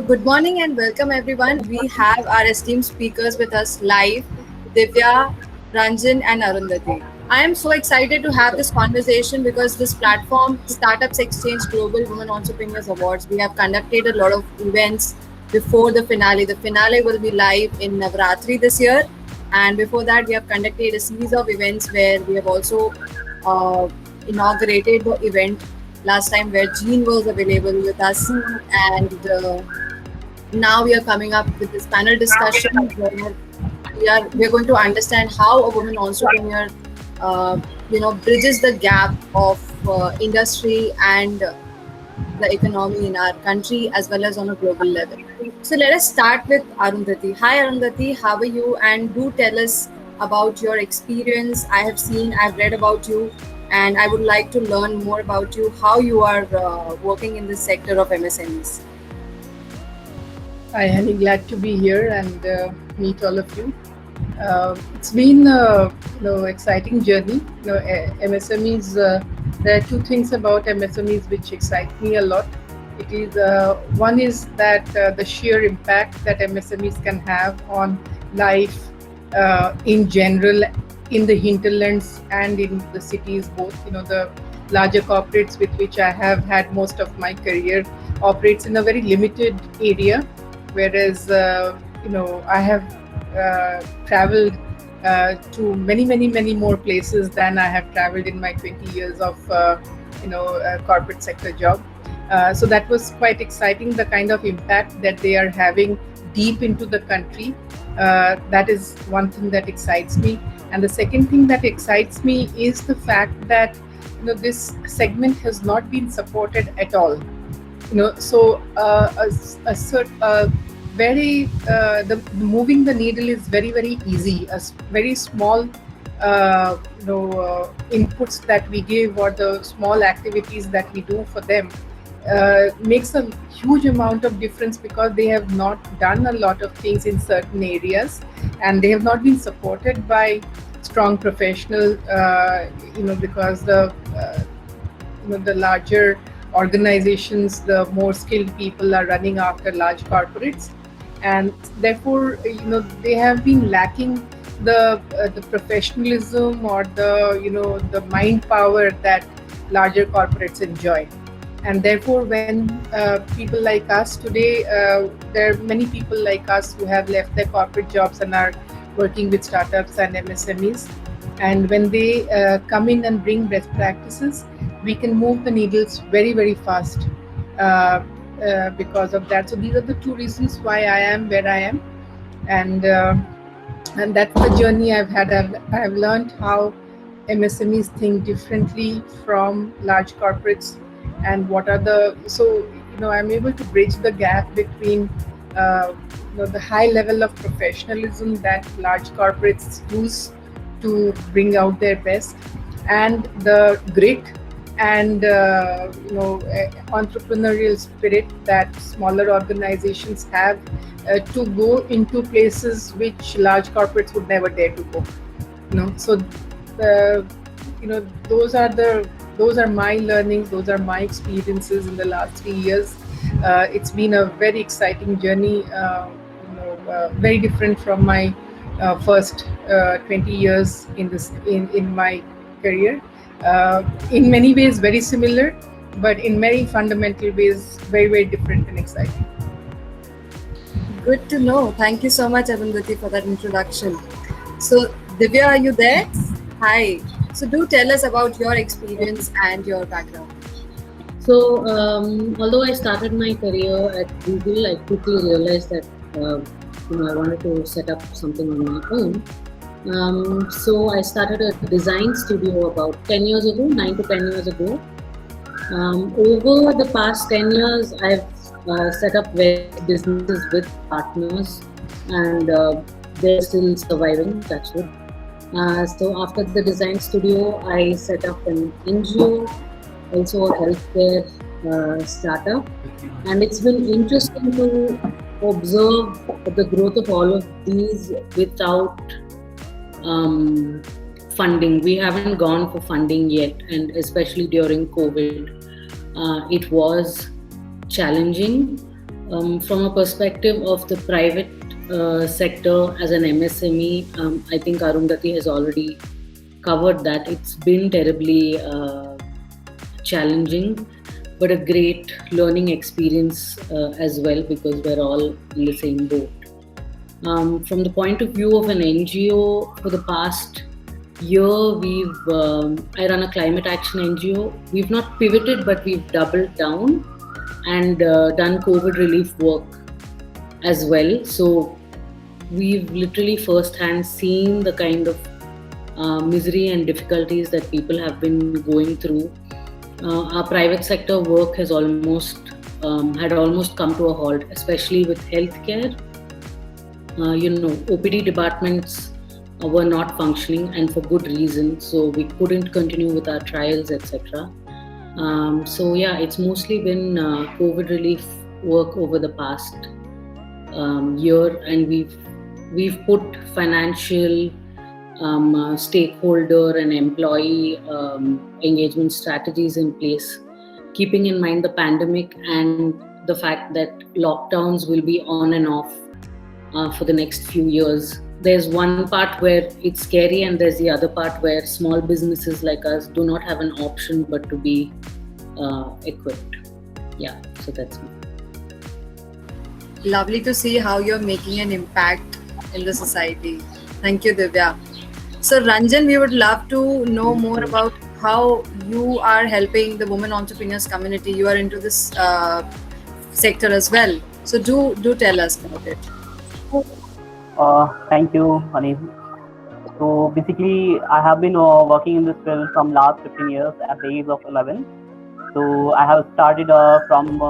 Good morning and welcome everyone. We have our esteemed speakers with us live, Divya, Ranjan and Arundhati. I am so excited to have this conversation because this platform, Startups Exchange Global Women Entrepreneurs Awards, we have conducted a lot of events before the finale. The finale will be live in Navratri this year, and before that we have conducted a series of events where we have also uh, inaugurated the event last time where Jean was available with us, and now we are coming up with this panel discussion where we are going to understand how a woman entrepreneur uh, bridges the gap of industry and the economy in our country as well as on a global level. So let us start with Arundhati. Hi Arundhati, how are you? And do tell us about your experience. I've read about you, and I would like to learn more about you, how you are working in this sector of MSMEs. Hi, Honey. Glad to be here and meet all of you. It's been a exciting journey. MSMEs. There are two things about MSMEs which excite me a lot. It is one is that the sheer impact that MSMEs can have on life in general in the hinterlands and in the cities both. The larger corporates with which I have had most of my career operates in a very limited area, whereas I have traveled to many more places than I have traveled in my 20 years of corporate sector job. So that was quite exciting, the kind of impact that they are having deep into the country. That is one thing that excites me. And the second thing that excites me is the fact that this segment has not been supported at all. So a very the moving the needle is very easy. Very small inputs that we give or the small activities that we do for them makes a huge amount of difference, because they have not done a lot of things in certain areas and they have not been supported by strong professional because the larger organizations, the more skilled people are running after large corporates, and therefore they have been lacking the professionalism or the mind power that larger corporates enjoy. And therefore when people like us today, there are many people like us who have left their corporate jobs and are working with startups and MSMEs, and when they come in and bring best practices, we can move the needles very fast because of that. So these are the two reasons why I am where I am, and that's the journey I've had. I've learned how MSMEs think differently from large corporates, and what are I'm able to bridge the gap between the high level of professionalism that large corporates use to bring out their best, and the grit and entrepreneurial spirit that smaller organizations have to go into places which large corporates would never dare to go. So those are my learnings, those are my experiences in the last 3 years. It's been a very exciting journey, very different from my first 20 years in my career. In many ways very similar, but in many fundamental ways very different and exciting. Good to know. Thank you so much, Arundhati, for that introduction. So, Divya, are you there? Hi. So, do tell us about your experience and your background. So, although I started my career at Google, I quickly realized that I wanted to set up something on my own. So I started a design studio about 10 years ago, 9 to 10 years ago. Over the past 10 years, I've set up various businesses with partners, and they're still surviving, that's good. So after the design studio, I set up an NGO, also a healthcare startup, and it's been interesting to observe the growth of all of these without funding. We haven't gone for funding yet, and especially during COVID, it was challenging. From a perspective of the private sector as an MSME, I think Arundhati has already covered that. It's been terribly challenging, but a great learning experience as well, because we're all in the same boat. From the point of view of an NGO, for the past year, I run a climate action NGO. We've not pivoted, but we've doubled down and done COVID relief work as well. So we've literally firsthand seen the kind of misery and difficulties that people have been going through. Our private sector work has almost come to a halt, especially with healthcare. OPD departments were not functioning, and for good reason. So we couldn't continue with our trials, etc. It's mostly been COVID relief work over the past year, and we've put financial, stakeholder and employee engagement strategies in place, keeping in mind the pandemic and the fact that lockdowns will be on and off for the next few years. There's one part where it's scary, and there's the other part where small businesses like us do not have an option but to be equipped. Yeah, so that's me. Lovely to see how you're making an impact in the society. Thank you, Divya. So Ranjan, we would love to know more about how you are helping the women entrepreneurs community. You are into this sector as well. So do tell us about it. Thank you, Honey. So basically, I have been working in this field from last 15 years at the age of 11. So I have started from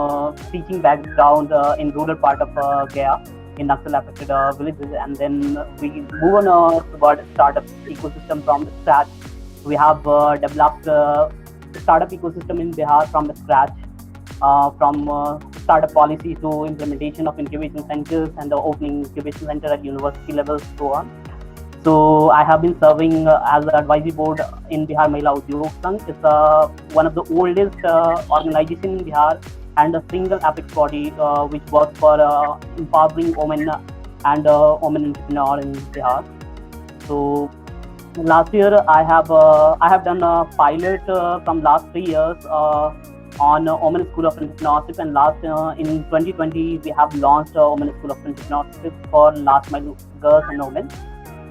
teaching background in rural part of Gaya, in Naxal affected villages, and then we move on toward startup ecosystem from the scratch. We have developed startup ecosystem in Bihar from the scratch, from startup policy to implementation of incubation centers and the opening incubation center at university level, so on. So I have been serving as an advisory board in Bihar Mahila Udyog Sangh. It's one of the oldest organization in Bihar and a single apex body which works for empowering women and women entrepreneurs in Bihar. So last year I have done a pilot from last 3 years on Women School of Entrepreneurship, and last in 2020 we have launched Women School of Entrepreneurship for last mile girls and women.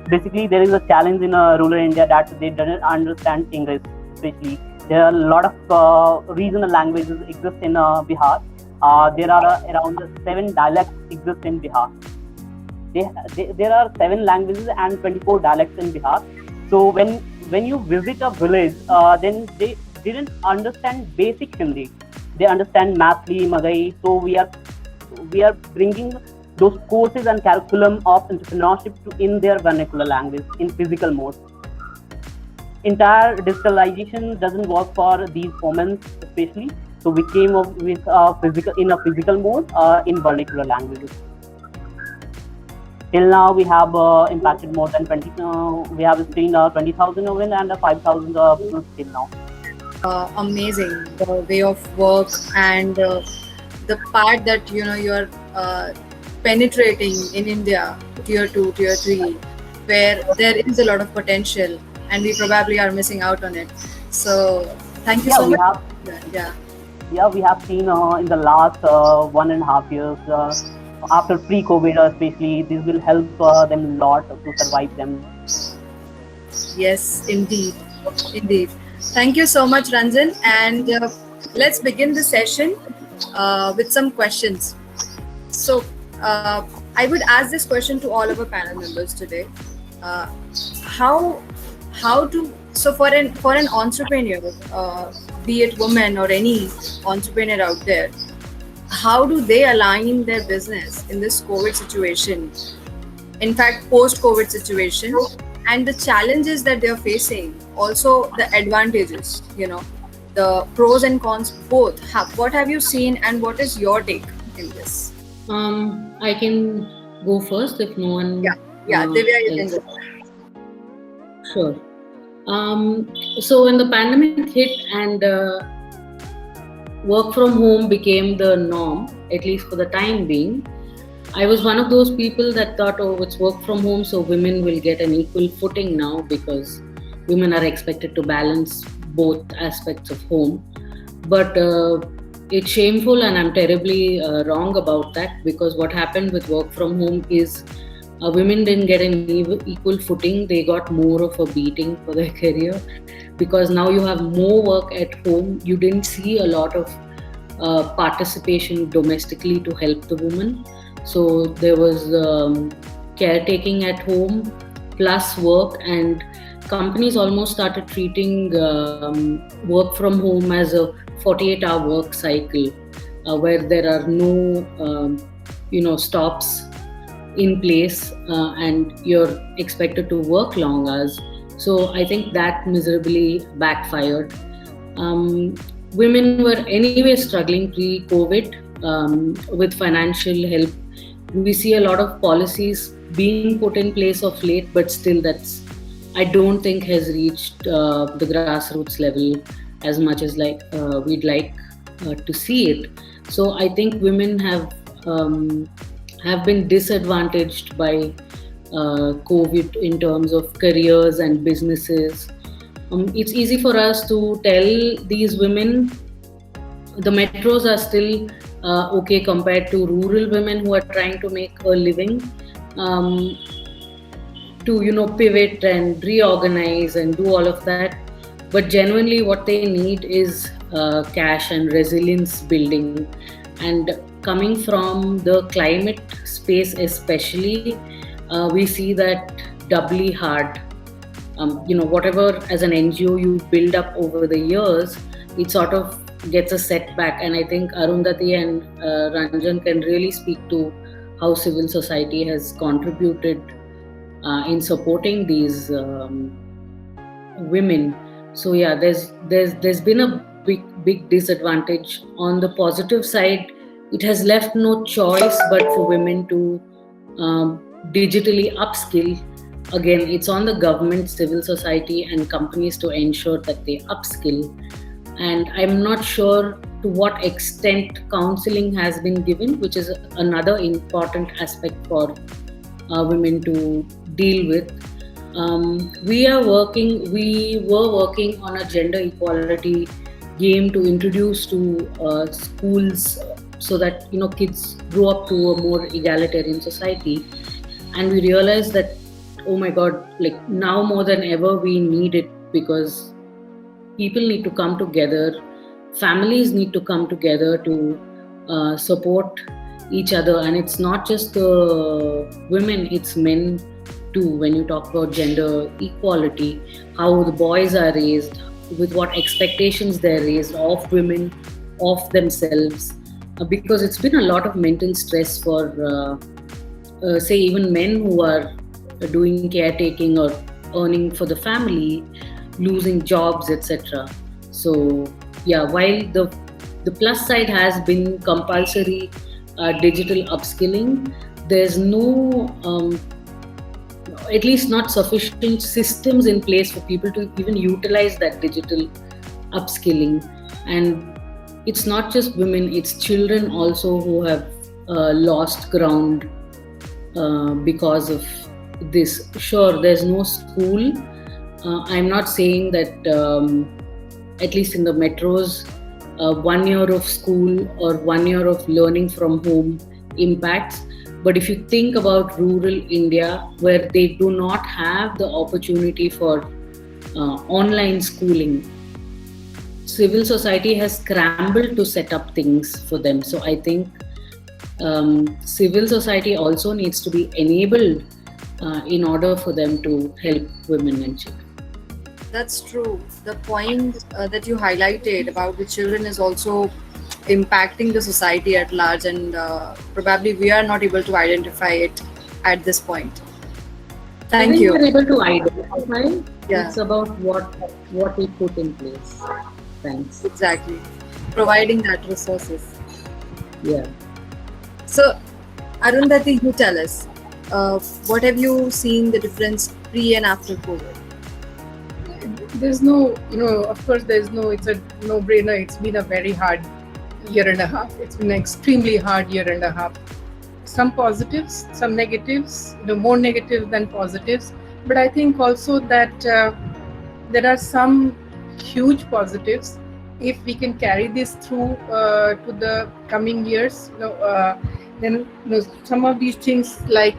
Basically, there is a challenge in rural India that they don't understand English. Especially, there are a lot of regional languages exist in Bihar. There are around 7 dialects exist in Bihar. There are 7 languages and 24 dialects in Bihar. So when you visit a village, then they didn't understand basic Hindi. They understand Mathli, Magai. So we are bringing those courses and curriculum of entrepreneurship in their vernacular language in physical mode. Entire digitalization doesn't work for these women especially. So we came up with a physical mode in vernacular languages. Till now, we have impacted more than 20. We have seen 20,000 women and 5,000 till now. Amazing, the way of work and the part that you're penetrating in India, tier 2, tier 3, where there is a lot of potential and we probably are missing out on it. So thank you so much. Yeah, we have seen in the last 1.5 years, after pre-COVID especially, this will help them a lot to survive them. Yes, indeed. Thank you so much, Ranjan. And let's begin the session with some questions. So I would ask this question to all of our panel members today. For an entrepreneur, be it woman or any entrepreneur out there, how do they align their business in this COVID situation? In fact, post-COVID situation, and the challenges that they're facing, also the advantages, the pros and cons both. What have you seen and what is your take in this? I can go first if no one. Divya, you can go. Sure. So when the pandemic hit and work from home became the norm, at least for the time being. I was one of those people that thought, oh, it's work from home, so women will get an equal footing now because women are expected to balance both aspects of home. But it's shameful, and I'm terribly wrong about that, because what happened with work from home is women didn't get an equal footing. They got more of a beating for their career, because now you have more work at home. You didn't see a lot of participation domestically to help the woman. So there was caretaking at home plus work, and companies almost started treating work from home as a 48-hour work cycle, where there are no stops in place, and you're expected to work long hours. So I think that miserably backfired. Women were anyway struggling pre-COVID with financial help. We see a lot of policies being put in place of late, but still I don't think has reached the grassroots level as much as we'd like to see it. So I think women have been disadvantaged by COVID in terms of careers and businesses. It's easy for us to tell these women the metros are still okay compared to rural women who are trying to make a living, to pivot and reorganize and do all of that. But genuinely what they need is cash and resilience building. And coming from the climate space especially, we see that doubly hard. Whatever as an NGO you build up over the years, it sort of gets a setback. And I think Arundhati and Ranjan can really speak to how civil society has contributed in supporting these women. So yeah, there's been a big disadvantage. On the positive side, it has left no choice but for women to digitally upskill. Again, it's on the government, civil society and companies to ensure that they upskill. And I'm not sure to what extent counseling has been given, which is another important aspect for women to deal with. We were working on a gender equality game to introduce to schools so that kids grow up to a more egalitarian society. And we realized that, oh my God, now more than ever we need it, because people need to come together, families need to come together to support each other. And it's not just the women, it's men too. When you talk about gender equality, how the boys are raised, with what expectations they're raised of women, of themselves, because it's been a lot of mental stress for say even men who are doing caretaking or earning for the family, losing jobs, etc. So yeah, while the plus side has been compulsory digital upskilling, there's no at least not sufficient systems in place for people to even utilize that digital upskilling. And it's not just women, it's children also who have lost ground because of this. Sure, there's no school. I'm not saying that at least in the metros 1 year of school or 1 year of learning from home impacts. But if you think about rural India, where they do not have the opportunity for online schooling, civil society has scrambled to set up things for them. So I think civil society also needs to be enabled in order for them to help women and children. That's true. The point that you highlighted about the children is also impacting the society at large, and probably we are not able to identify it at this point. Thank you. We're able to identify. Yeah. It's about what we put in place. Thanks. Exactly. Providing that resources. Yeah. So, Arundhati, you tell us, what have you seen the difference pre and after COVID? There's no, of course, there's no, it's a no-brainer. It's been a very hard year and a half. It's been an extremely hard year and a half. Some positives, some negatives, more negative than positives. But I think also that there are some huge positives. If we can carry this through to the coming years, then some of these things, like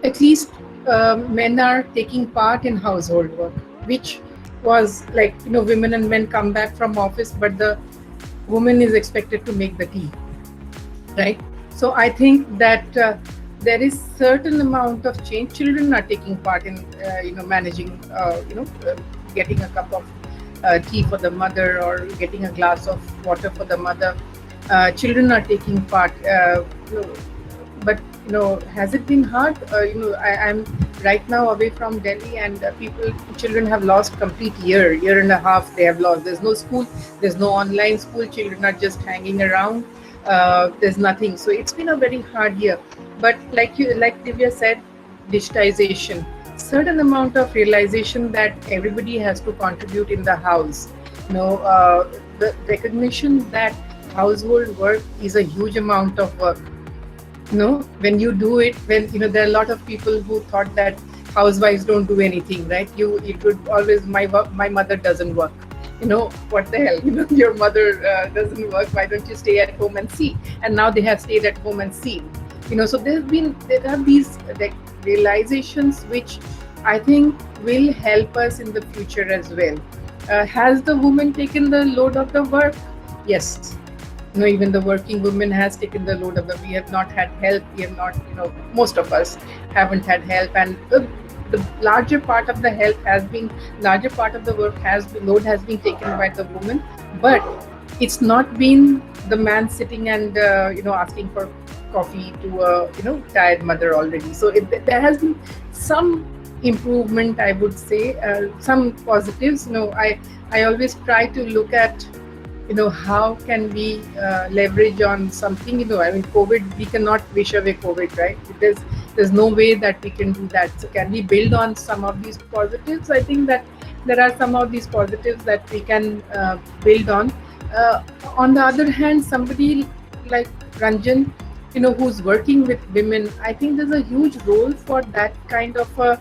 at least men are taking part in household work, which was like, women and men come back from office, but the woman is expected to make the tea, right? So I think that there is certain amount of change. Children are taking part in managing, getting a cup of tea for the mother or getting a glass of water for the mother. Children are taking part, but has it been hard? I'm right now away from Delhi, and children have lost complete year and a half. They have lost. There's no school, there's no online school. Children are just hanging around. There's nothing. So it's been a very hard year. But like Divya said, digitization, certain amount of realization that everybody has to contribute in the house. The recognition that household work is a huge amount of work. When you do it, when there are a lot of people who thought that housewives don't do anything, right? It would always, my mother doesn't work. What the hell? Your mother doesn't work. Why don't you stay at home and see? And now they have stayed at home and seen. So there are these realizations which I think will help us in the future as well. Has the woman taken the load of the work? Yes. Even the working woman has taken the load of the. We have not had help. We have not, most of us haven't had help, and the larger part of the help has been, larger part of the work load has been taken by the woman, but it's not been the man sitting and asking for coffee to a tired mother already. So there has been some improvement, I would say, some positives. I always try to look at how can we leverage on something. COVID, we cannot wish away COVID, right? There's no way that we can do that. So can we build on some of these positives? I think that there are some of these positives that we can build on. On the other hand, somebody like Ranjan, who's working with women, I think there's a huge role for that kind of a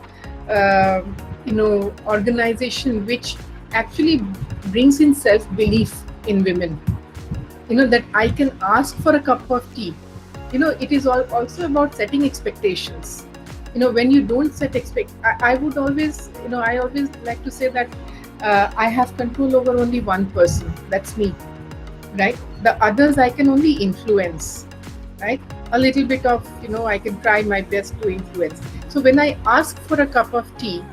organization which actually brings in self-belief in women, that I can ask for a cup of tea. It is also about setting expectations. When you don't set I would always, I always like to say that I have control over only one person, that's me, right? The others I can only influence, right? A little bit of, I can try my best to influence. So when I ask for a cup of tea,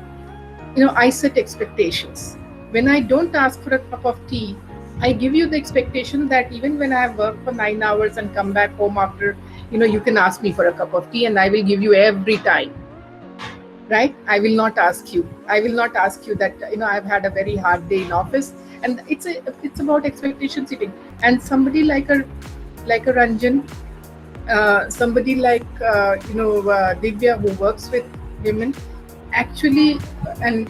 I set expectations. When I don't ask for a cup of tea, I give you the expectation that even when I have worked for 9 hours and come back home after, you can ask me for a cup of tea and I will give you every time, right? I will not ask you that, I've had a very hard day in office, and it's about expectation setting. And somebody like a Ranjan, somebody like, Divya, who works with women, actually, and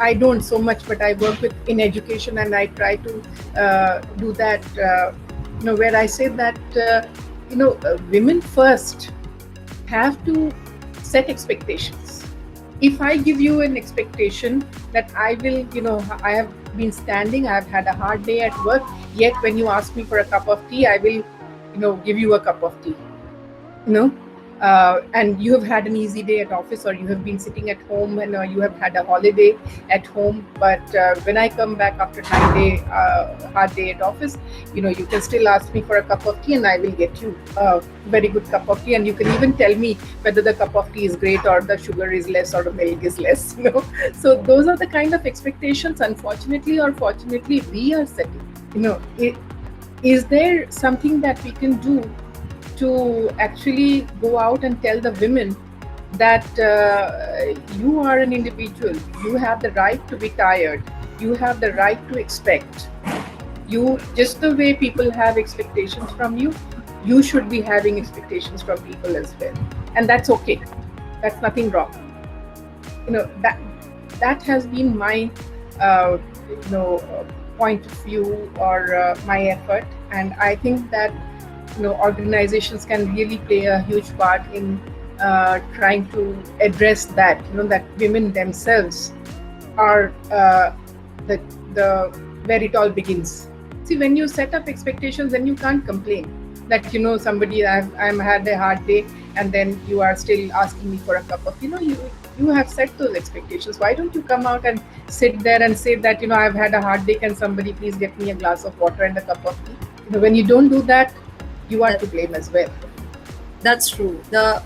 I don't so much, but I work in education, and I try to do that, where I say that, women first have to set expectations. If I give you an expectation that I will, I have been standing, I have had a hard day at work, yet when you ask me for a cup of tea, I will, give you a cup of tea, and you have had an easy day at office, or you have been sitting at home and you have had a holiday at home, but when I come back after 9-day hard day at office, you can still ask me for a cup of tea and I will get you a very good cup of tea, and you can even tell me whether the cup of tea is great or the sugar is less or the milk is less. So those are the kind of expectations, unfortunately or fortunately, we are setting. Is there something that we can do to actually go out and tell the women that you are an individual, you have the right to be tired, you have the right to expect. You, just the way people have expectations from you, you should be having expectations from people as well, and that's okay. That's nothing wrong. That has been my point of view, or my effort And I think that organizations can really play a huge part in trying to address that. That women themselves are the where it all begins. See, when you set up expectations, then you can't complain that somebody I'm had a hard day, and then you are still asking me for a cup of you have set those expectations. Why don't you come out and sit there and say that I've had a hard day, can somebody please get me a glass of water and a cup of tea? When you don't do that, you are to blame as well. That's true. The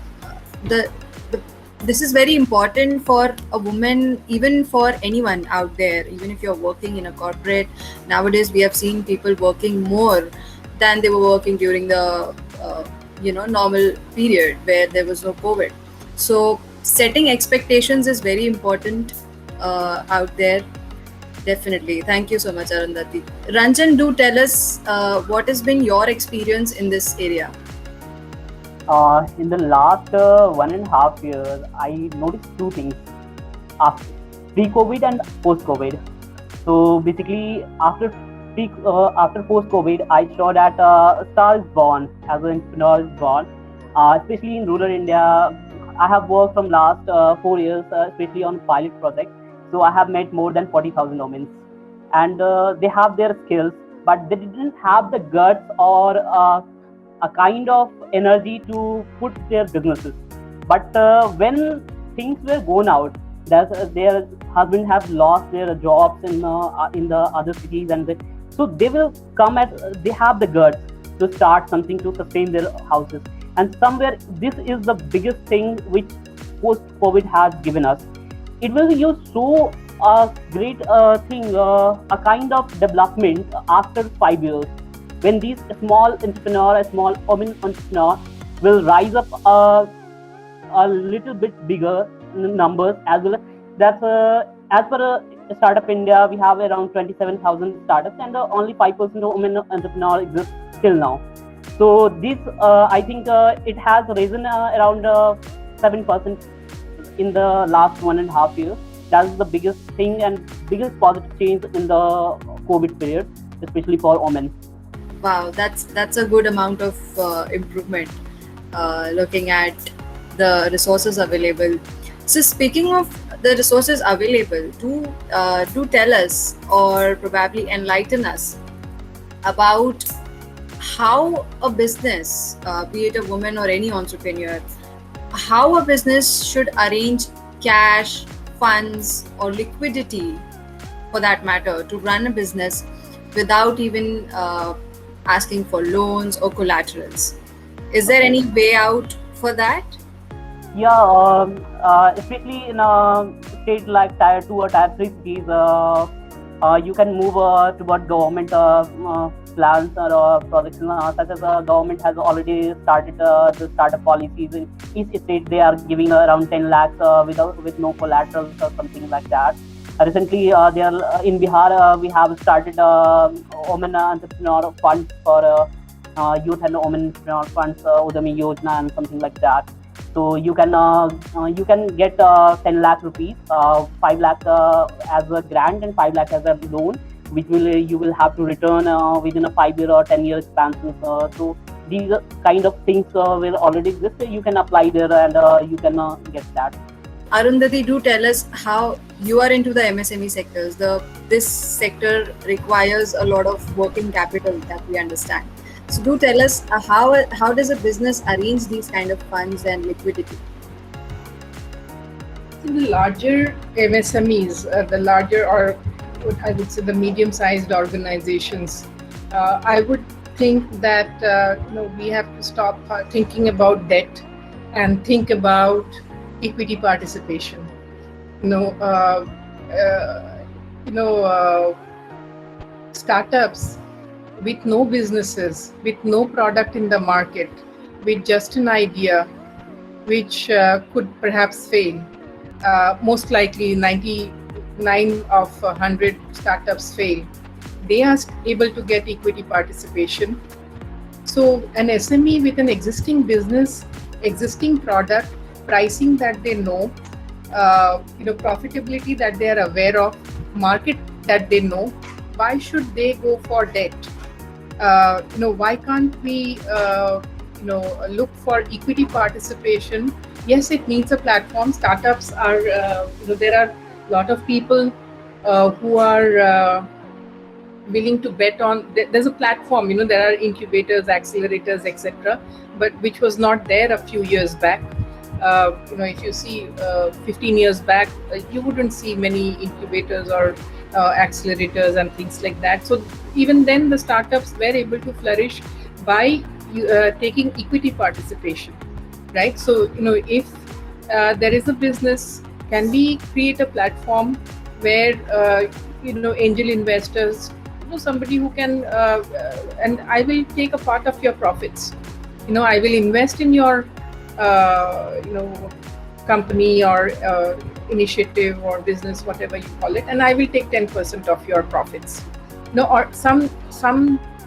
this is very important for a woman, even for anyone out there. Even if you're working in a corporate, nowadays we have seen people working more than they were working during the normal period where there was no COVID. So setting expectations is very important out there. Definitely. Thank you so much, Arundhati. Ranjan, do tell us what has been your experience in this area? In the last 1.5 years, I noticed two things: pre-COVID and post-COVID. So basically, after post-COVID, I saw that a star is born, as an entrepreneur is born, especially in rural India. I have worked from last 4 years, especially on pilot projects. So I have met more than 40,000 women, and they have their skills, but they didn't have the guts or a kind of energy to put their businesses. But when things were gone out, their husband have lost their jobs in the other cities, and so they will come they have the guts to start something to sustain their houses. And somewhere this is the biggest thing which post-COVID has given us. It will use so great thing, a kind of development after 5 years, when these small entrepreneur, a small women entrepreneur will rise up a little bit bigger numbers as well. That's as per Startup India, we have around 27,000 startups, and only 5% of women entrepreneurs exist till now. So this, I think, it has risen around 7% in the last 1.5 years. That's the biggest thing and biggest positive change in the COVID period, especially for women. Wow, that's a good amount of improvement. Looking at the resources available. So speaking of the resources available, do tell us or probably enlighten us about how a business, be it a woman or any entrepreneur, how a business should arrange cash, funds, or liquidity, for that matter, to run a business without even asking for loans or collaterals. Is there any way out for that? Yeah, especially in a state like Tier 2 or Tier 3 cities, you can move toward government plans or projects, such as the government has already started the startup policies. In each state, they are giving around 10 lakhs with no collaterals or something like that. Recently, in Bihar, we have started women entrepreneur funds for youth and women entrepreneur funds, Udami Yojana and something like that. So you can get 10 lakh rupees, 5 lakh as a grant and 5 lakh as a loan, which you will have to return within a 5-year or 10-year expansion. So these kind of things will already exist. You can apply there and you can get that. Arundhati, do tell us how you are into the MSME sectors. This sector requires a lot of working capital that we understand. So do tell us how does a business arrange these kind of funds and liquidity? The larger MSMEs, the larger, or I would say the medium-sized organizations, I would think that we have to stop thinking about debt and think about equity participation. Startups with no businesses, with no product in the market, with just an idea, which could perhaps fail. Most likely 99 of 100 startups fail. They are able to get equity participation. So an SME with an existing business, existing product, pricing that they know, profitability that they are aware of, market that they know, why should they go for debt? why can't we look for equity participation? Yes, it needs a platform. Startups are there are a lot of people who are willing to bet on. There's a platform, there are incubators, accelerators, etc., but which was not there a few years back. If you see 15 years back, you wouldn't see many incubators or accelerators and things like that. So even then, the startups were able to flourish by taking equity participation, right? So if there is a business, can we create a platform where angel investors, somebody who can and I will take a part of your profits. I will invest in your company or initiative or business, whatever you call it, and I will take 10% of your profits. Or some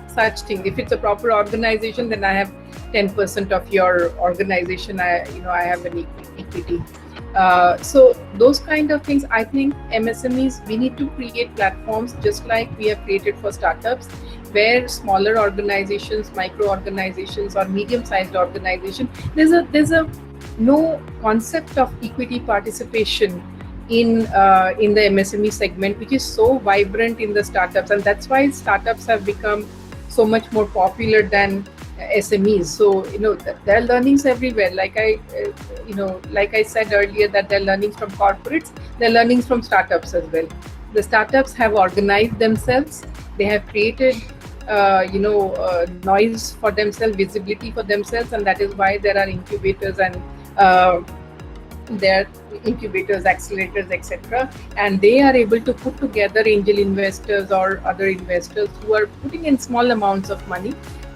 such thing. If it's a proper organization, then I have 10% of your organization. I have an equity. So those kind of things, I think MSMEs, we need to create platforms just like we have created for startups, where smaller organizations, micro organizations, or medium-sized organization, there's a no concept of equity participation in the MSME segment, which is so vibrant in the startups, and that's why startups have become so much more popular than SMEs. So there are learnings everywhere. Like I said earlier, that there are learnings from corporates, there are learnings from startups as well. The startups have organized themselves. They have created noise for themselves, visibility for themselves, and that is why there are incubators and accelerators, etc., and they are able to put together angel investors or other investors who are putting in small amounts of money,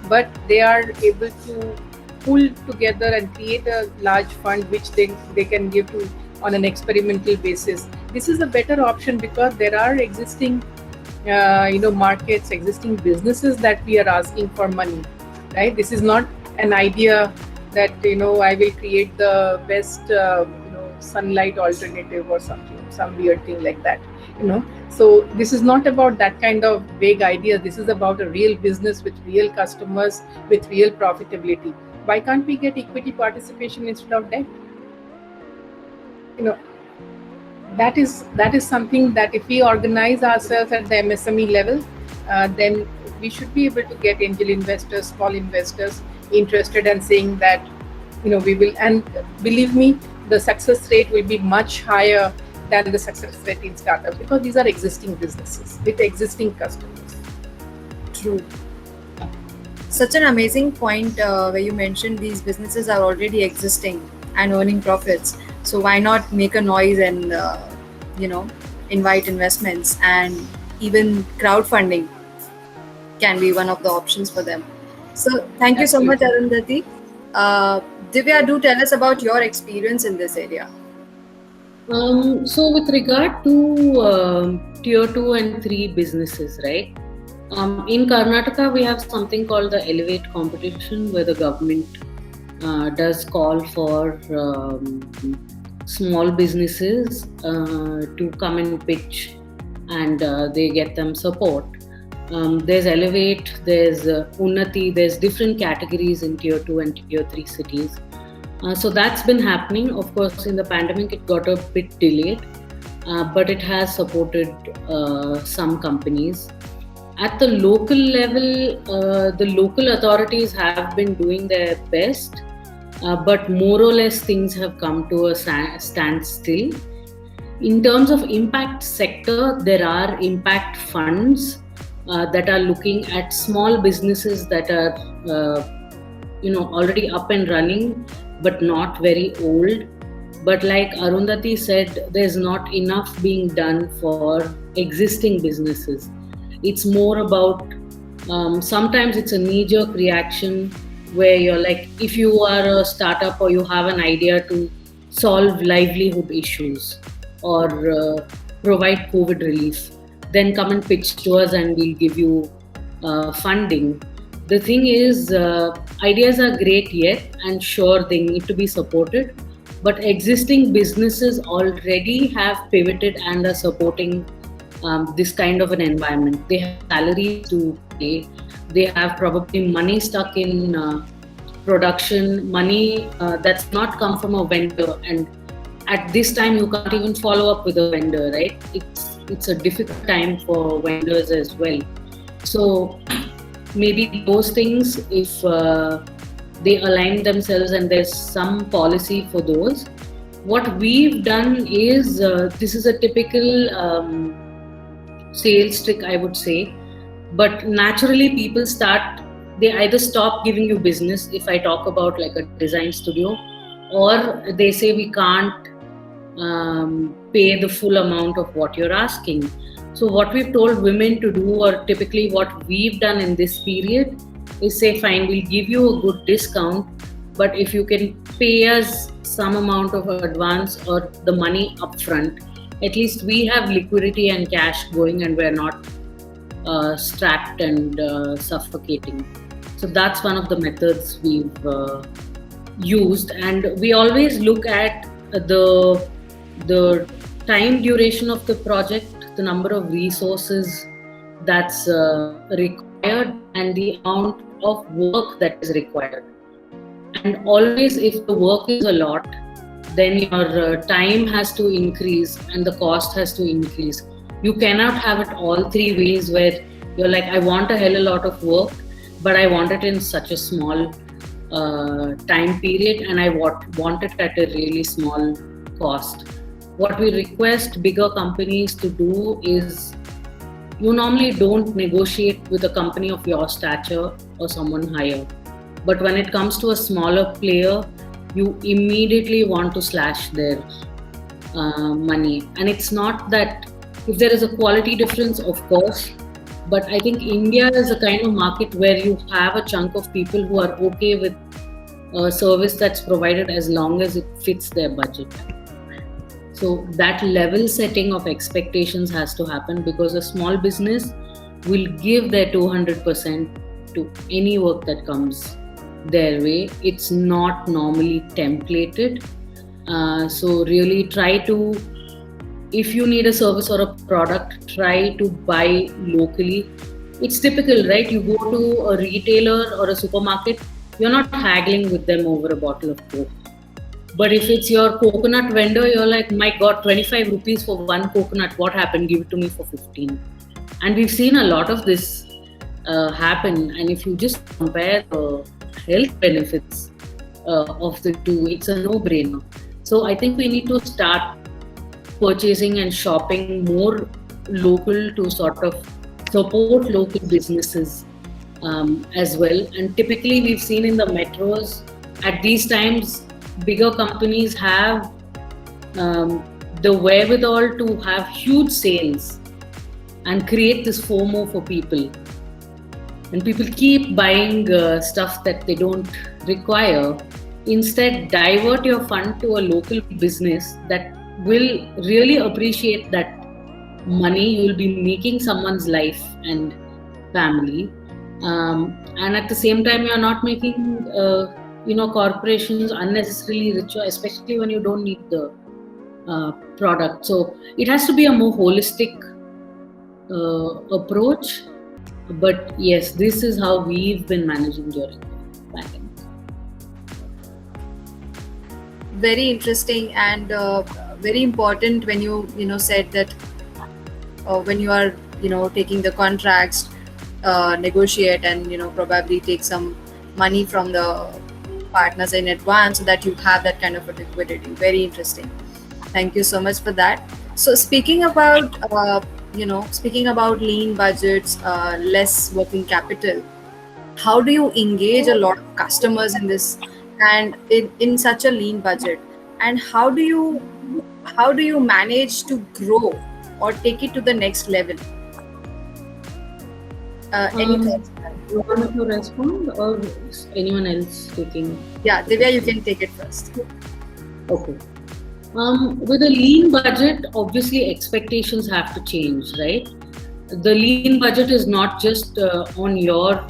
but they are able to pull together and create a large fund which they can give to on an experimental basis. This is a better option because there are existing markets, existing businesses that we are asking for money, right? This is not an idea that I will create the best sunlight alternative or something, some weird thing like that. So this is not about that kind of vague idea. This is about a real business with real customers, with real profitability. Why can't we get equity participation instead of debt? That is something that if we organize ourselves at the MSME level, then we should be able to get angel investors, small investors interested and saying that we will, and believe me, the success rate will be much higher than the success rate in startups, because these are existing businesses with existing customers. True. Such an amazing point where you mentioned these businesses are already existing and earning profits. So why not make a noise and invite investments, and even crowdfunding can be one of the options for them. So thank you so much, Arundhati. Divya, do tell us about your experience in this area. So with regard to tier 2 and 3 businesses, right? In Karnataka, we have something called the Elevate competition, where the government does call for small businesses to come and pitch, and they get them support. There's Elevate, there's Unnati, there's different categories in tier 2 and tier 3 cities. So that's been happening. Of course, in the pandemic, it got a bit delayed, but it has supported some companies. At the local level, the local authorities have been doing their best, but more or less things have come to a standstill. In terms of impact sector, there are impact funds that are looking at small businesses that are already up and running but not very old. But like Arundhati said, there's not enough being done for existing businesses. It's more about sometimes it's a knee-jerk reaction where you're like, if you are a startup or you have an idea to solve livelihood issues or provide COVID relief, then come and pitch to us and we'll give you funding. The thing is, ideas are great yet, and sure, they need to be supported, but existing businesses already have pivoted and are supporting this kind of an environment. They have salaries to pay, They have probably money stuck in production, money that's not come from a vendor, and at this time you can't even follow up with a vendor, right? It's a difficult time for vendors as well. So maybe those things, if they align themselves and there's some policy for those. What we've done is, this is a typical sales trick, I would say, but naturally people they either stop giving you business if I talk about like a design studio, or they say we can't pay the full amount of what you're asking. So what we've told women to do, or typically what we've done in this period, is say, fine, we'll give you a good discount, but if you can pay us some amount of advance or the money upfront, at least we have liquidity and cash going and we're not strapped and suffocating. So that's one of the methods we've used. And we always look at the time duration of the project, the number of resources that's required, and the amount of work that is required. And always, if the work is a lot, then your time has to increase and the cost has to increase. You cannot have it all three ways, where you're like, I want a hell of a lot of work, but I want it in such a small time period, and I want it at a really small cost. What we request bigger companies to do is, you normally don't negotiate with a company of your stature or someone higher. But when it comes to a smaller player, you immediately want to slash their money. And it's not that if there is a quality difference, of course, but I think India is a kind of market where you have a chunk of people who are okay with a service that's provided as long as it fits their budget. So that level setting of expectations has to happen, because a small business will give their 200% to any work that comes their way. It's not normally templated. So really try to, if you need a service or a product, try to buy locally. It's typical, right? You go to a retailer or a supermarket, you're not haggling with them over a bottle of Coke. But if it's your coconut vendor, you're like, my God, 25 rupees for one coconut, what happened? Give it to me for 15. And we've seen a lot of this happen. And if you just compare the health benefits of the two, it's a no-brainer. So I think we need to start purchasing and shopping more local to sort of support local businesses as well. And typically we've seen in the metros, at these times, bigger companies have the wherewithal to have huge sales and create this FOMO for people. And people keep buying stuff that they don't require. Instead, divert your fund to a local business that will really appreciate that money. You will be making someone's life and family. And at the same time, you're not making corporations unnecessarily richer, especially when you don't need the product. So it has to be a more holistic approach. But yes, this is how we've been managing during the pandemic. Very interesting and very important when you said that when you are taking the contracts, negotiate and probably take some money from the partners in advance so that you have that kind of a liquidity. Very interesting. Thank you so much for that. So speaking about lean budgets, less working capital, how do you engage a lot of customers in this and in such a lean budget, and how do you manage to grow or take it to the next level? Any thoughts? You want me to respond or is anyone else taking? Yeah, Divya, you can take it first. Okay. With a lean budget, obviously expectations have to change, right? The lean budget is not just on your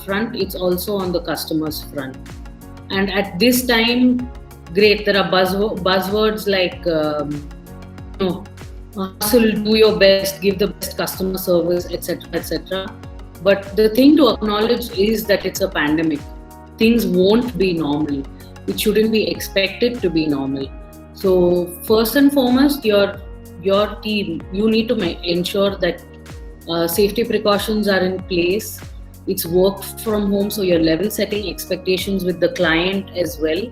front, it's also on the customer's front. And at this time, great, there are buzzwords like hustle, do your best, give the best customer service, etc., etc. But the thing to acknowledge is that it's a pandemic. Things won't be normal. It shouldn't be expected to be normal. So first and foremost, your team, you need to ensure that safety precautions are in place. It's work from home, so you're level setting expectations with the client as well.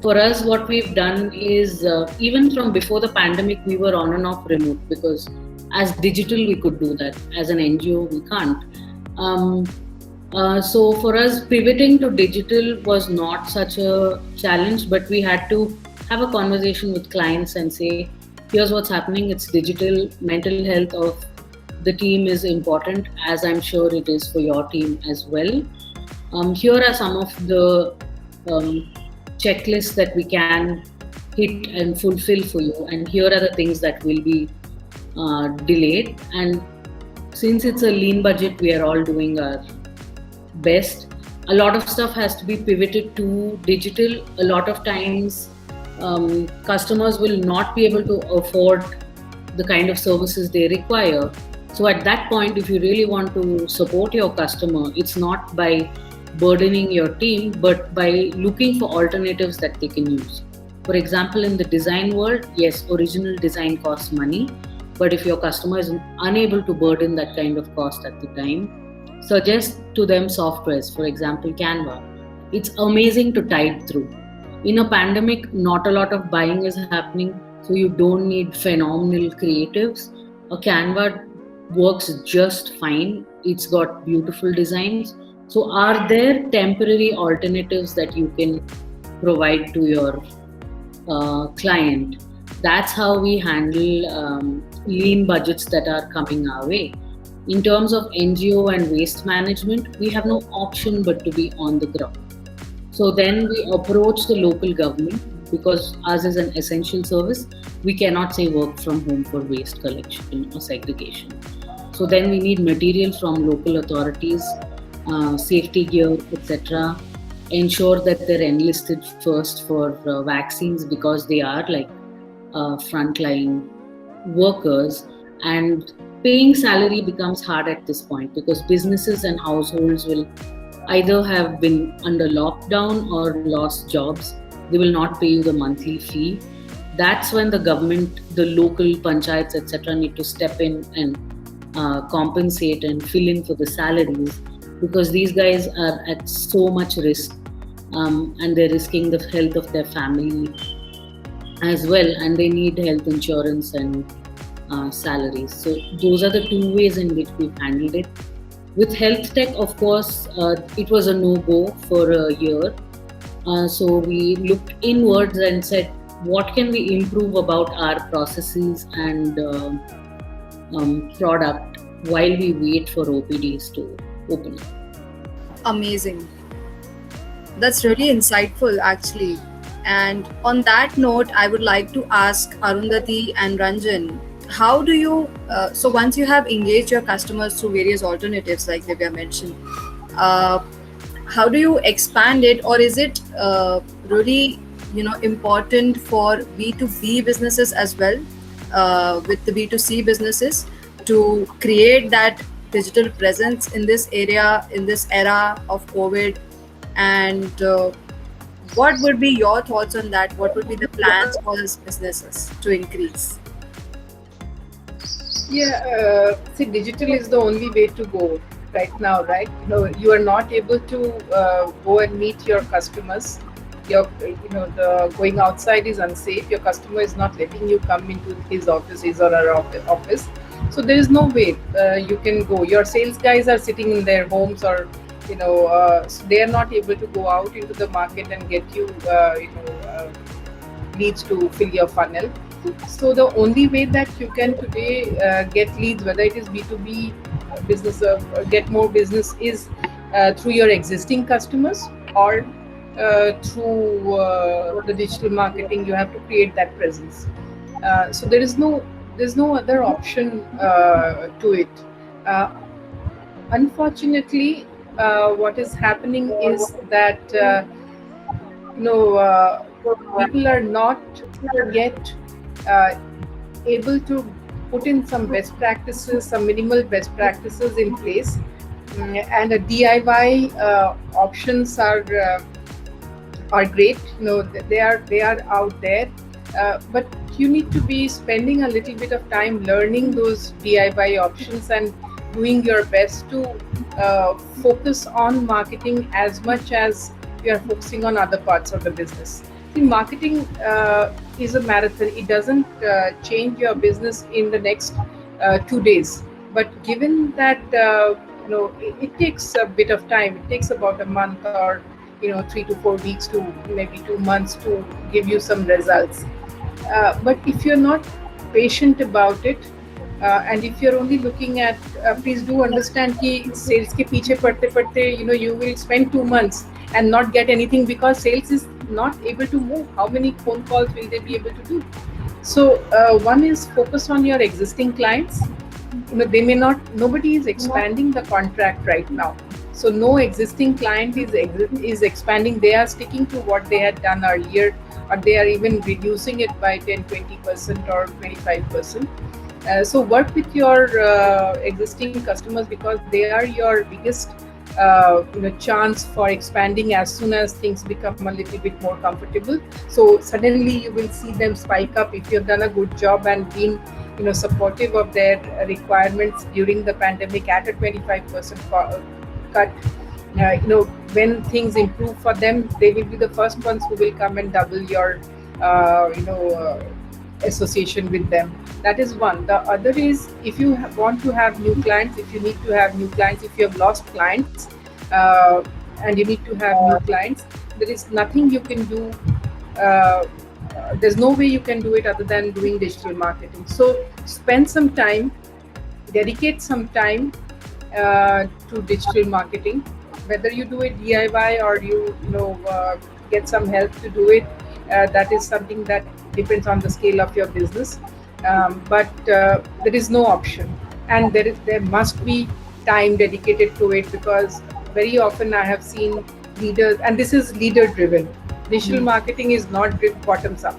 For us, what we've done is even from before the pandemic, we were on and off remote because as digital we could do that. As an NGO, we can't. So for us, pivoting to digital was not such a challenge, but we had to have a conversation with clients and say, here's what's happening, it's digital, mental health of the team is important, as I'm sure it is for your team as well. Here are some of the checklists that we can hit and fulfill for you, and here are the things that will be delayed. And since it's a lean budget, we are all doing our best. A lot of stuff has to be pivoted to digital. A lot of times customers will not be able to afford the kind of services they require. So at that point, if you really want to support your customer, it's not by burdening your team, but by looking for alternatives that they can use. For example, in the design world, yes, original design costs money, but if your customer is unable to burden that kind of cost at the time, suggest to them softwares, for example, Canva. It's amazing to tide through. In a pandemic, not a lot of buying is happening, so you don't need phenomenal creatives. A Canva works just fine. It's got beautiful designs. So are there temporary alternatives that you can provide to your client? That's how we handle lean budgets that are coming our way. In terms of NGO and waste management, we have no option but to be on the ground. So then we approach the local government, because ours is an essential service. We cannot say work from home for waste collection or segregation. So then we need material from local authorities, safety gear, etc. Ensure that they're enlisted first for vaccines, because they are like frontline workers, and paying salary becomes hard at this point because businesses and households will either have been under lockdown or lost jobs. They will not pay you the monthly fee. That's when the government, the local panchayats, etc. need to step in and compensate and fill in for the salaries, because these guys are at so much risk, and they're risking the health of their family as well, and they need health insurance and salaries. So those are the two ways in which we've handled it. With health tech, of course, it was a no-go for a year. So we looked inwards and said, what can we improve about our processes and product while we wait for OPDs to open up? Amazing. That's really insightful, actually. And on that note, I would like to ask Arundhati and Ranjan, how do you, so once you have engaged your customers through various alternatives like Divya mentioned, how do you expand it, or is it really important for B2B businesses as well, with the B2C businesses, to create that digital presence in this area, in this era of COVID? And what would be your thoughts on that? What would be the plans for these businesses to increase? Yeah, see, digital is the only way to go right now, right? You are not able to go and meet your customers. The going outside is unsafe. Your customer is not letting you come into his office, his or her office. So there is no way you can go. Your sales guys are sitting in their homes, or so they are not able to go out into the market and get you, leads to fill your funnel. So the only way that you can today get leads, whether it is B2B business or get more business, is through your existing customers, or through the digital marketing. You have to create that presence. So there's no other option to it. Unfortunately, what is happening is that people are not yet able to put in some best practices, some minimal best practices in place, and a DIY options are great. They are out there, but you need to be spending a little bit of time learning those DIY options and doing your best to focus on marketing as much as you are focusing on other parts of the business. See, marketing is a marathon. It doesn't change your business in the next 2 days. But given that it takes a bit of time, it takes about a month or 3 to 4 weeks to maybe 2 months to give you some results. But if you're not patient about it, and if you're only looking at, please do understand कि sales के पीछे पढ़ते पढ़ते you will spend 2 months and not get anything because sales is not able to move. How many phone calls will they be able to do? So one is focus on your existing clients. They may not, nobody is expanding the contract right now. So no existing client is expanding. They are sticking to what they had done earlier, or they are even reducing it by 10-20% or 25%. So work with your existing customers because they are your biggest chance for expanding as soon as things become a little bit more comfortable. So suddenly you will see them spike up if you've done a good job and been supportive of their requirements during the pandemic at a 25% cut. When things improve for them, they will be the first ones who will come and double your association with them. That is one. The other is, if you want to have new clients, if you need to have new clients, if you have lost clients and you need to have new clients, there is nothing you can do. There's no way you can do it other than doing digital marketing. So spend some time, dedicate some time to digital marketing. Whether you do it DIY or you get some help to do it, that is something that depends on the scale of your business. But there is no option, and there must be time dedicated to it, because very often I have seen leaders, and this is leader driven. Digital marketing is not bottoms up.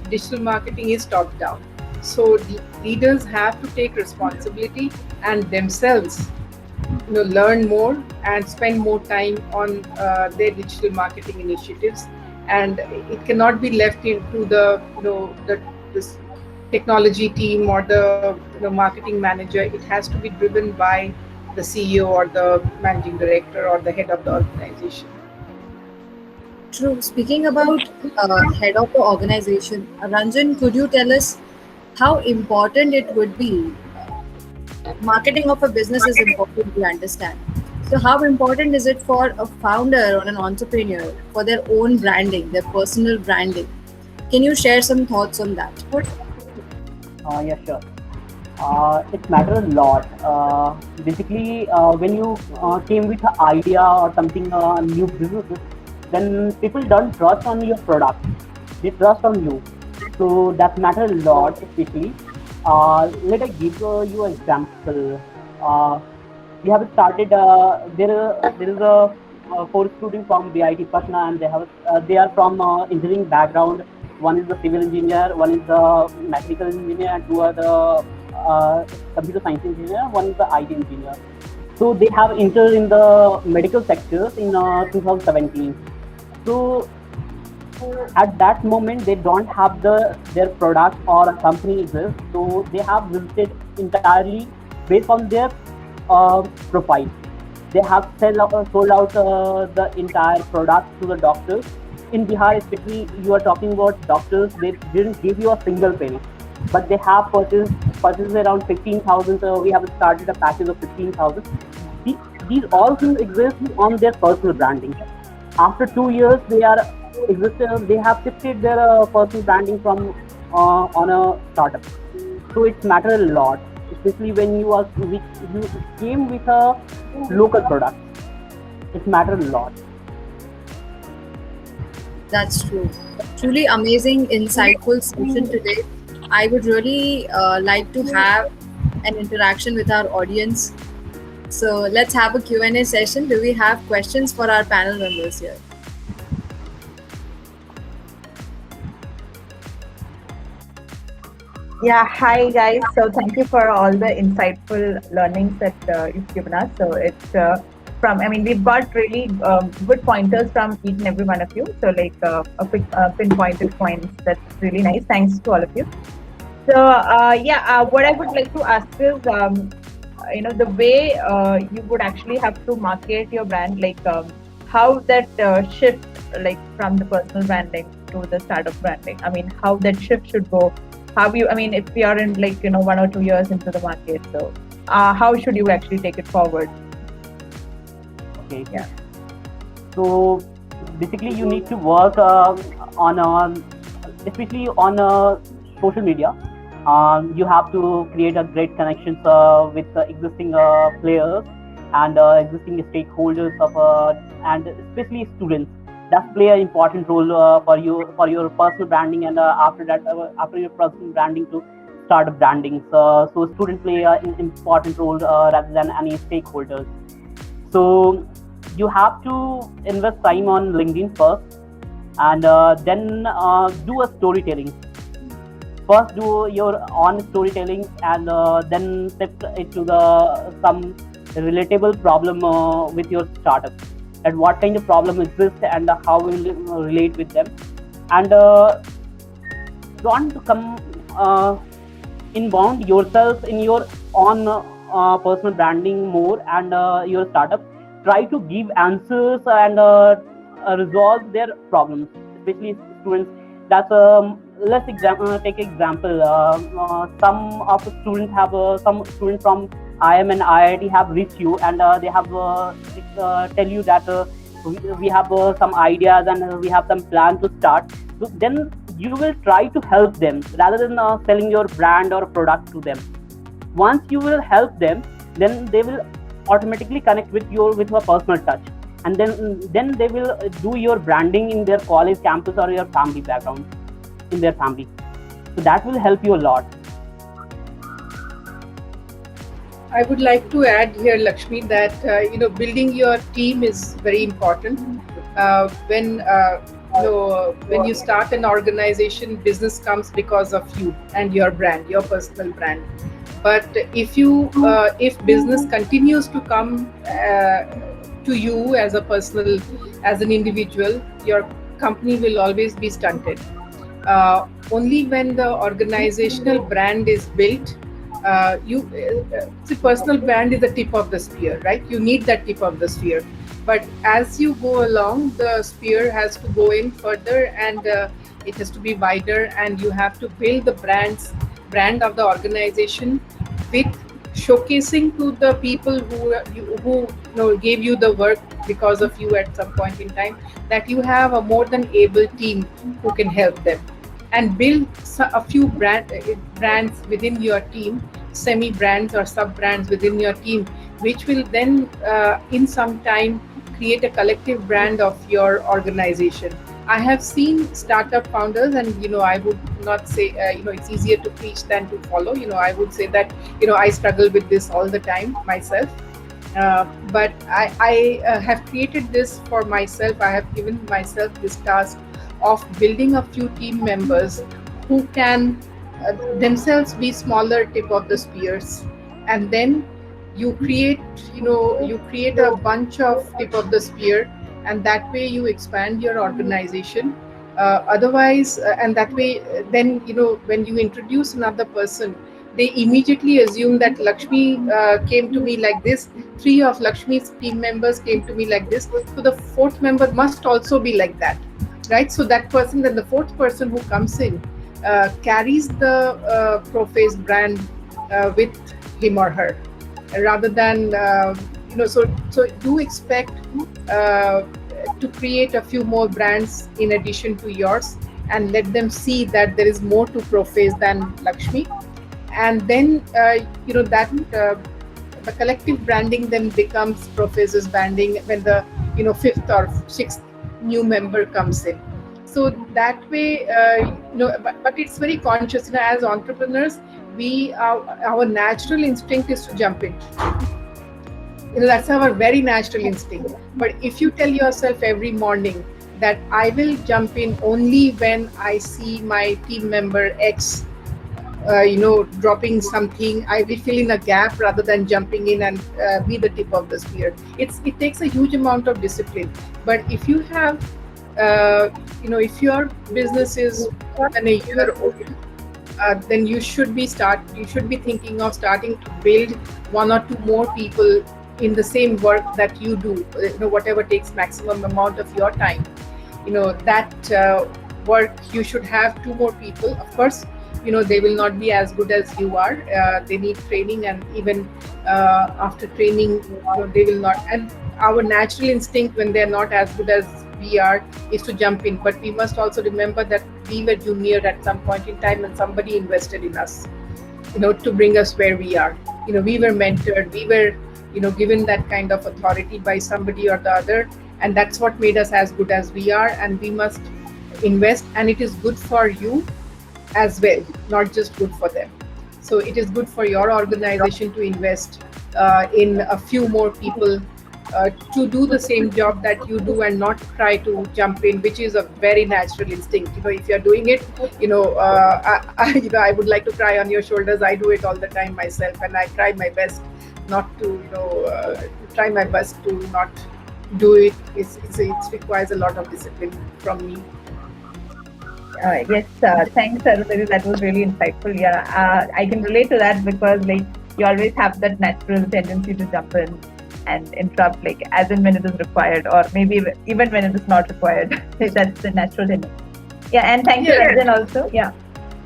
Digital marketing is top down. So leaders have to take responsibility and themselves learn more and spend more time on their digital marketing initiatives, and it cannot be left into this technology team or the marketing manager. It has to be driven by the CEO or the managing director or the head of the organization. True. Speaking about head of the organization, Ranjan, could you tell us how important it would be? Marketing of a business is important, we understand. So how important is it for a founder or an entrepreneur for their own branding, their personal branding? Can you share some thoughts on that? Yeah, sure. It matters a lot. Basically, when you came with an idea or something, new businesses, then people don't trust on your product. They trust on you. So that matters a lot, especially. Let me give you an example. We have started. There is a 4 students from BIT Patna, and they are from engineering background. One is the civil engineer, one is the mechanical engineer, and two are the computer science engineer. One is the IT engineer. So they have entered in the medical sectors in 2017. So at that moment they don't have their product or a company exists. So they have visited entirely based on their profile. They have sold out the entire product to the doctors. In Bihar, especially, you are talking about doctors. They didn't give you a single penny, but they have purchased around 15,000. We have started a package of 15,000. These all things exist on their personal branding. After 2 years, they have shifted their personal branding from on a startup. So it matters a lot, especially when you came with a local product. It matters a lot. That's true. Truly amazing, insightful session today. I would really like to have an interaction with our audience. So let's have a Q&A session. Do we have questions for our panel members here? Yeah, hi guys. So thank you for all the insightful learnings that you've given us. So it's from, I mean, we've got really good pointers from each and every one of you. So like a quick pinpointed points. That's really nice. Thanks to all of you. So what I would like to ask is, the way you would actually have to market your brand, like how that shift, like from the personal branding to the startup branding. I mean, how that shift should go. How you, I mean, if we are in like 1 or 2 years into the market, so how should you actually take it forward? Okay. Yeah. So basically, you need to work on especially on social media. You have to create a great connections with existing players and existing stakeholders of and especially students. That play an important role for you for your personal branding, and after that, after your personal branding to start branding. So students play an important role rather than any stakeholders. So you have to invest time on LinkedIn first, and then do a storytelling. First, do your own storytelling, and then shift it to the some relatable problem with your startup. And what kind of problem exists, and how will you relate with them, and don't come inbound yourself in your own personal branding more, and your startup try to give answers and resolve their problems, especially students. That's let's take example. Some of the students have some students from IIM and IIT have reached you, and they have tell you that we have some ideas, and we have some plan to start. So then you will try to help them rather than selling your brand or product to them. Once you will help them, then they will automatically connect with a personal touch, and then they will do your branding in their college campus or your family background in their family. So that will help you a lot. I would like to add here, Lakshmi, that building your team is very important. When you start an organization, business comes because of you and your brand, your personal brand. But if business continues to come to you as a personal, as an individual, your company will always be stunted. Only when the organizational brand is built, the personal brand is the tip of the spear, right? You need that tip of the spear. But as you go along, the spear has to go in further, and it has to be wider, and you have to build the brand of the organization with showcasing to the people who gave you the work because of you at some point in time, that you have a more than able team who can help them, and build a few brands within your team, semi brands or sub brands within your team, which will then in some time create a collective brand of your organization. I have seen startup founders, and I would not say it's easier to preach than to follow. I would say that I struggle with this all the time myself. But I have created this for myself. I have given myself this task of building a few team members who can themselves be smaller tip of the spears, and then you create a bunch of tip of the spear, and that way you expand your organization. And that way, then when you introduce another person, they immediately assume that Lakshmi came to me like this. 3 of Lakshmi's team members came to me like this, so the 4th member must also be like that, right? So that person, then the 4th person who comes in, carries the Prophase brand with him or her, rather than so do expect to create a few more brands in addition to yours, and let them see that there is more to Prophase than Lakshmi. And then that the collective branding then becomes Prophase's branding when the 5th or 6th new member comes in. So that way, but it's very conscious. As entrepreneurs, our natural instinct is to jump in. That's our very natural instinct. But if you tell yourself every morning that I will jump in only when I see my team member X dropping something. I will fill in a gap rather than jumping in and be the tip of the spear. It takes a huge amount of discipline. But if you have, if your business is an a year old, then you should be thinking of starting to build one or two more people in the same work that you do. Whatever takes maximum amount of your time. That work, you should have two more people. Of course, they will not be as good as you are. They need training, and even after training, they will not. And our natural instinct when they're not as good as we are is to jump in. But we must also remember that we were junior at some point in time, and somebody invested in us, to bring us where we are. We were mentored. We were, given that kind of authority by somebody or the other, and that's what made us as good as we are. And we must invest, and it is good for you as well, not just good for them. So it is good for your organization to invest in a few more people to do the same job that you do, and not try to jump in, which is a very natural instinct. If you're doing it, I would like to cry on your shoulders. I do it all the time myself, and I try my best not to, try my best to not do it. It requires a lot of discipline from me. Yes, thanks, Arundhati. That was really insightful. Yeah, I can relate to that because you always have that natural tendency to jump in and interrupt, as and when it is required, or maybe even when it is not required. That's the natural tendency. Yeah, and thank you, Ranjan, also. Yeah.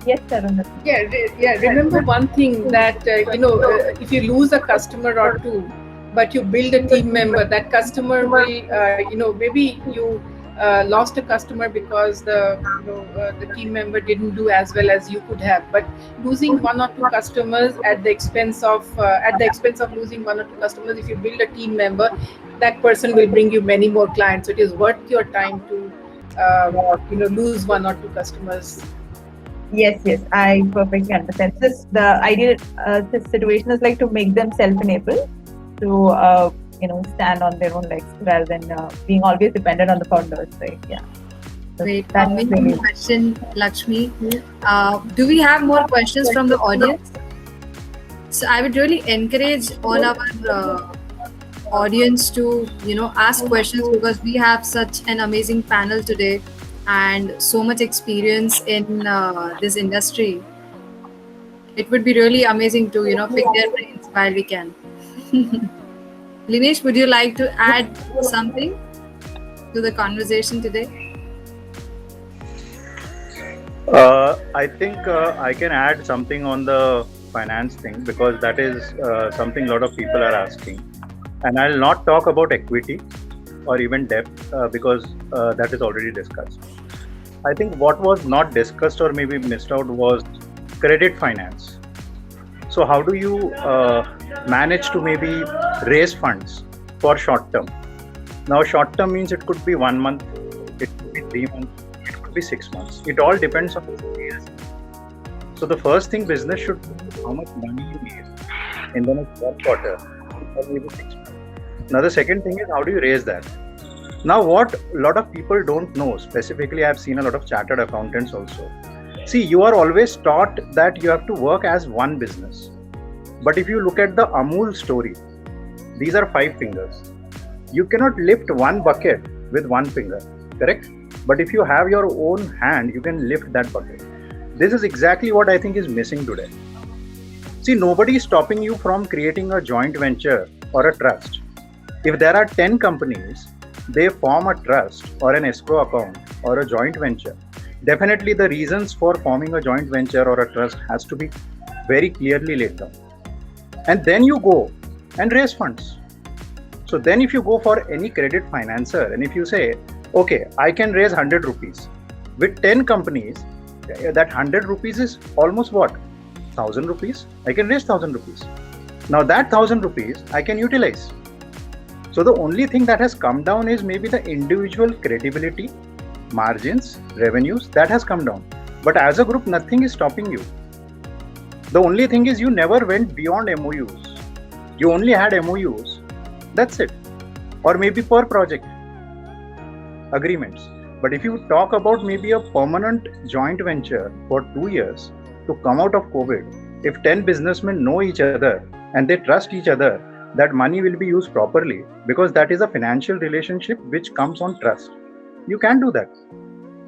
Yes, Arundhati. Yeah. Remember one thing that if you lose a customer or two, but you build a team member, that customer will, maybe you lost a customer because the team member didn't do as well as you could have. But losing one or two customers at the expense of losing one or two customers, if you build a team member, that person will bring you many more clients. So it is worth your time to lose one or two customers. Yes, I perfectly understand. The ideal situation is to make them self-enabled to stand on their own legs rather than being always dependent on the founders, right? Yeah. Great. Amazing question, Lakshmi. Do we have more questions from the audience? So I would really encourage all our audience to ask questions, because we have such an amazing panel today and so much experience in this industry. It would be really amazing to pick their brains while we can. Linesh, would you like to add something to the conversation today? I think I can add something on the finance thing, because that is something a lot of people are asking. And I'll not talk about equity or even debt because that is already discussed. I think what was not discussed or maybe missed out was credit finance. So how do you manage to maybe raise funds for short term? Now, short term means it could be 1 month, it could be 3 months, it could be 6 months. It all depends on the phase. So the first thing business should know how much money you need in the next 1 quarter or maybe 6 months. Now the second thing is, how do you raise that? Now what a lot of people don't know, specifically I've seen a lot of chartered accountants also. See, you are always taught that you have to work as one business. But if you look at the Amul story, these are 5 fingers. You cannot lift one bucket with one finger, correct? But if you have your own hand, you can lift that bucket. This is exactly what I think is missing today. See, nobody is stopping you from creating a joint venture or a trust. If there are 10 companies, they form a trust or an escrow account or a joint venture. Definitely the reasons for forming a joint venture or a trust has to be very clearly laid down. And then you go and raise funds. So then if you go for any credit financer and if you say, okay, I can raise 100 rupees. With 10 companies, that 100 rupees is almost what? 1000 rupees? I can raise 1000 rupees. Now that 1000 rupees I can utilize. So the only thing that has come down is maybe the individual credibility, margins, revenues, that has come down. But as a group, nothing is stopping you. The only thing is you never went beyond MOUs. You only had MOUs. That's it. Or maybe per project agreements. But if you talk about maybe a permanent joint venture for 2 years, to come out of COVID, if 10 businessmen know each other and they trust each other, that money will be used properly, because that is a financial relationship which comes on trust. You can do that.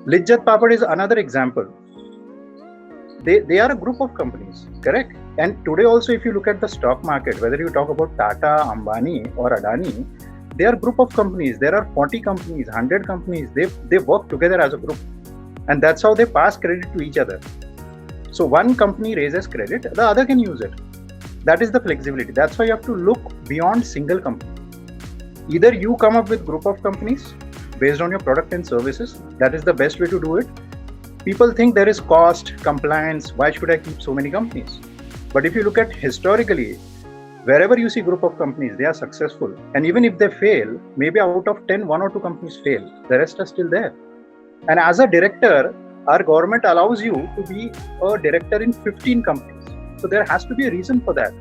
Lijjat Papad is another example. They are a group of companies, correct? And today also, if you look at the stock market, whether you talk about Tata, Ambani or Adani, they are a group of companies. There are 40 companies, 100 companies. They work together as a group. And that's how they pass credit to each other. So one company raises credit, the other can use it. That is the flexibility. That's why you have to look beyond single company. Either you come up with group of companies based on your product and services. That is the best way to do it. People think there is cost, compliance. Why should I keep so many companies? But if you look at historically, wherever you see group of companies, they are successful. And even if they fail, maybe out of 10, 1 or 2 companies fail. The rest are still there. And as a director, our government allows you to be a director in 15 companies. So there has to be a reason for that.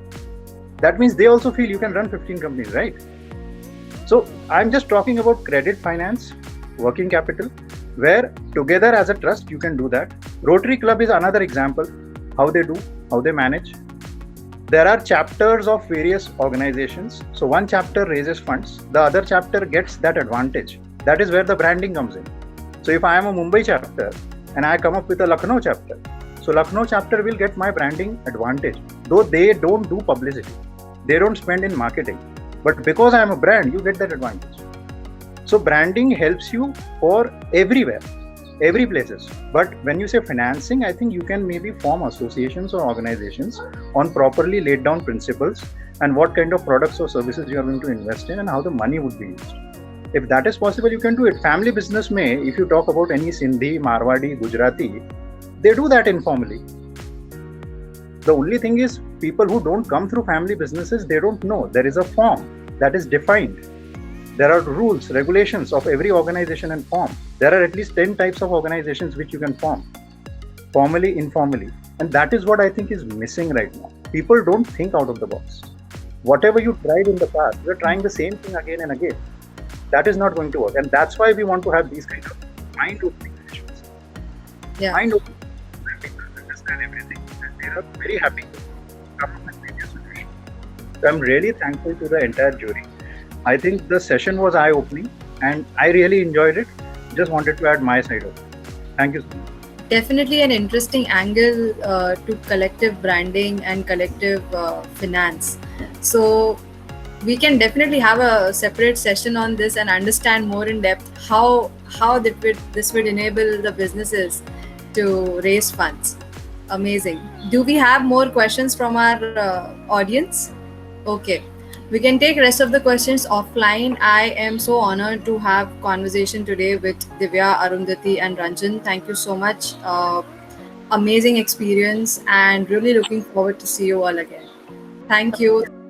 That means they also feel you can run 15 companies, right? So I'm just talking about credit finance, working capital, where together as a trust, you can do that. Rotary Club is another example, how they do, how they manage. There are chapters of various organizations. So one chapter raises funds, the other chapter gets that advantage. That is where the branding comes in. So if I am a Mumbai chapter and I come up with a Lucknow chapter, so Lucknow chapter will get my branding advantage, though they don't do publicity. They don't spend in marketing. But because I am a brand, you get that advantage. So branding helps you for everywhere, every places. But when you say financing, I think you can maybe form associations or organizations on properly laid down principles and what kind of products or services you are going to invest in and how the money would be used. If that is possible, you can do it. Family business may, if you talk about any Sindhi, Marwadi, Gujarati, they do that informally. The only thing is, people who don't come through family businesses, they don't know. There is a form that is defined. There are rules, regulations of every organization and form. There are at least 10 types of organizations which you can form, formally, informally. And that is what I think is missing right now. People don't think out of the box. Whatever you tried in the past, you're trying the same thing again and again. That is not going to work. And that's why we want to have these kind of mind-opening sessions. Yeah. Mind-opening. People understand everything. And they are very happy to come up with various solutions. So I'm really thankful to the entire jury. I think the session was eye-opening and I really enjoyed it. Just wanted to add my side of it. Thank you so much. Definitely an interesting angle to collective branding and collective finance. So we can definitely have a separate session on this and understand more in depth how this would enable the businesses to raise funds. Amazing. Do we have more questions from our audience? Okay. We can take rest of the questions offline. I am so honored to have conversation today with Divya, Arundhati and Ranjan. Thank you so much. Amazing experience and really looking forward to see you all again. Thank you.